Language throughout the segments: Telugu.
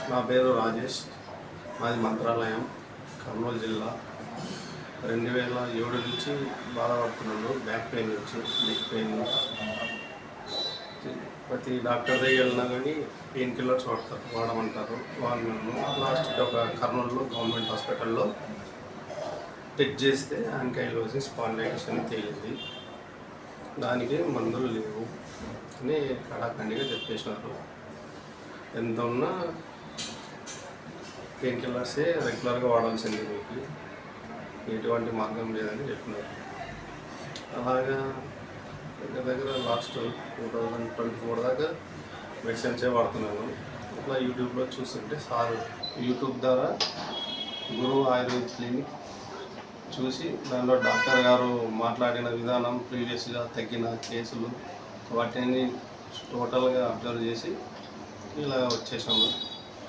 నా పేరు రాజేష్. మాది మంత్రాలయం, కర్నూలు జిల్లా. 2007 నుంచి బాధపడుతున్నాను. బ్యాక్ పెయిన్ నుంచి, నెక్ పెయిన్. ప్రతి డాక్టర్ దగ్గర వెళ్ళినా కానీ పెయిన్ కిల్లర్స్ వాడమంటారు. వాళ్ళు లాస్ట్కి ఒక కర్నూలులో గవర్నమెంట్ హాస్పిటల్లో చెక్ చేస్తే యాంకైలోసిస్ స్పాండిలైటిస్ అని తేలింది. దానికి మందులు లేవు అని కడాఖండిగా చెప్పేసినారు. ఎంత ఉన్నా పెయిన్ కిల్లర్సే రెగ్యులర్గా వాడాల్సింది, మీకు ఎటువంటి మార్గం లేదని చెప్పినారు. అలాగా దగ్గర లాస్ట్ 2024 దాకా మెడిసిన్సే వాడుతున్నాను. ఇట్లా యూట్యూబ్లో చూస్తుంటే యూట్యూబ్ ద్వారా గురు ఆయుర్వేద క్లినిక్ చూసి దానిలో డాక్టర్ గారు మాట్లాడిన విధానం, ప్రీవియస్గా తగ్గిన కేసులు, వాటిని టోటల్గా అబ్జర్వ్ చేసి ఇలా వచ్చేసాము.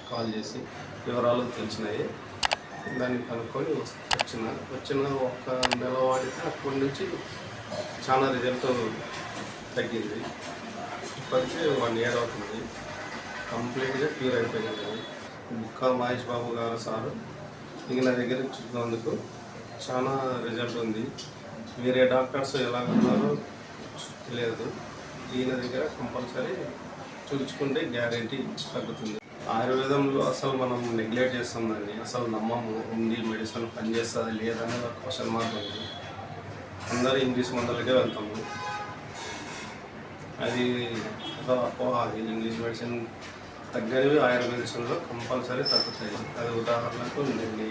కాల్ చేసి వివరాలు తెలిసినాయి. దాన్ని కనుక్కొని వచ్చిన ఒక నెల వాడితే అప్పటి నుంచి చాలా రిజల్ట్ తగ్గింది. ఇప్పటికీ 1 year అవుతుంది. కంప్లీట్గా క్యూర్ అయిపోయింది. ముక్కా మహేష్ బాబు గారు సారు ఈయన దగ్గర చూసినందుకు చాలా రిజల్ట్ ఉంది. వేరే డాక్టర్స్ ఎలా ఉన్నారో తెలియదు. ఈయన దగ్గర కంపల్సరీ చూపించుకుంటే గ్యారెంటీ తగ్గుతుంది. ఆయుర్వేదంలో అసలు మనం నెగ్లెక్ట్ చేస్తాం దాన్ని, అసలు నమ్మము. ఉంది మెడిసిన్ పనిచేస్తుంది లేదని ఒక క్వశ్చన్ మార్క్ ఉంది. అందరూ ఇంగ్లీష్ మందులకే వెళ్తాము. అది అపోహ. ఇంగ్లీష్ మెడిసిన్ తగ్గనివి ఆయుర్వేద మెడిసిన్లో కంపల్సరీ తగ్గుతాయి. అది ఉదాహరణకు నెల్లి,